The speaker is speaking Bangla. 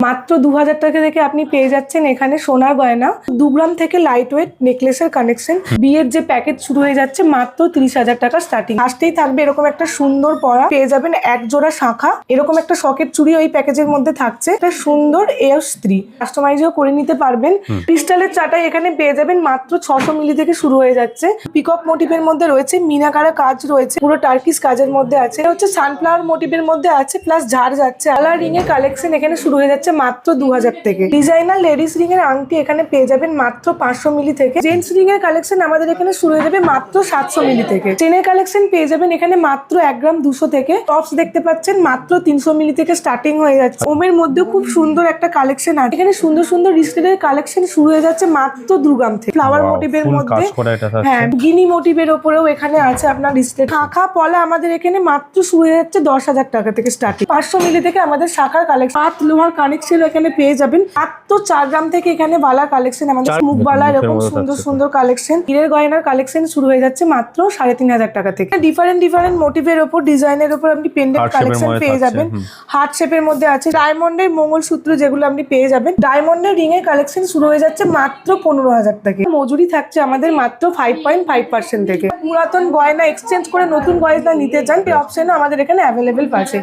মাত্র 2000 টাকা থেকে আপনি পেয়ে যাচ্ছেন এখানে সোনার গয়না 2 গ্রাম থেকে লাইট ওয়েট নেকলেসের কানেকশন। বিয়ের যে প্যাকেজ শুরু হয়ে যাচ্ছে মাত্র 30,000 টাকা স্টার্টিং। আসতেই থাকবে এরকম একটা সুন্দর পরা, পেয়ে যাবেন এক জোড়া শাখা, এরকম একটা সকেট চুড়ি ওই প্যাকেজের মধ্যে থাকছে, একটা সুন্দর এস3 কাস্টমাইজও করে নিতে পারবেন। ক্রিস্টালের চাটাই এখানে পেয়ে যাবেন মাত্র 600 মিলি থেকে শুরু হয়ে যাচ্ছে। পিকক মোটিভের মধ্যে রয়েছে, মিনাকারা কাজ রয়েছে, পুরো টার্কিশ কাজের মধ্যে আছে, এটা হচ্ছে সানফ্লাওয়ার মোটিভের মধ্যে আছে, প্লাস ঝাড় যাচ্ছে। আলার রিং এর কালেকশন এখানে শুরু হয়ে যাচ্ছে মাত্র 2000 থেকে। ডিজাইনার লেডিস রিং এর আংটি এখানে পেয়ে যাবেন মাত্র 500 মিলি থেকে। জেন্টস রিং এর কালেকশন আমাদের এখানে শুরু হয়ে যাবে মাত্র 700 মিলি থেকে। চেনের কালেকশন পেয়ে যাবেন এখানে মাত্র 1 গ্রাম 200 থেকে। টপস দেখতে পাচ্ছেন মাত্র 300 মিলি থেকে স্টার্টিং হয়ে যাচ্ছে। ওমের মধ্যে খুব সুন্দর একটা কালেকশন আছে, এখানে সুন্দর সুন্দর রিস্টের কালেকশন শুরু হয়ে যাচ্ছে মাত্র 2 গ্রাম থেকে। ফ্লাওয়ার মোটিভের মধ্যে, হ্যাঁ, গিনি মোটিভের উপরেও এখানে আছে আপনার রিস্টেড। শাখা পলা আমাদের এখানে মাত্র শুরু হয়ে যাচ্ছে 10,000 টাকা থেকে স্টার্টিং। 500 মিলি থেকে আমাদের শাখার কালেকশন। হাত লোহার কানেকশন এখানে পেয়ে যাবেন মাত্র 4 গ্রাম থেকে। এখানে বালার কালেকশন, আমাদের মুখ বালা এরকম সুন্দর সুন্দর কালেকশন। হীরের গয়নার কালেকশন শুরু হয়ে যাচ্ছে মাত্র 3,500 টাকা থেকে। ডিফারেন্ট ডিফারেন্ট মোটিভের উপর, ডিজাইনের উপর আপনি পেন্ডেন্ট কালেকশন পেয়ে যাবেন। হার্ট শেপের মধ্যে আছে, ডায়মন্ডের মঙ্গলসূত্র যেগুলো আপনি পেয়ে যাবেন। ডায়মন্ডের রিং এর কালেকশন শুরু হয়ে যাচ্ছে মাত্র 15,000 টাকা। মজুরি থাকছে আমাদের মাত্র 5.5% থেকে। পুরাতন গয়না এক্সচেঞ্জ করে নতুন গয়না নিতে চান, এই অপশন আমাদের এখানে অ্যাভেলেবেল আছে।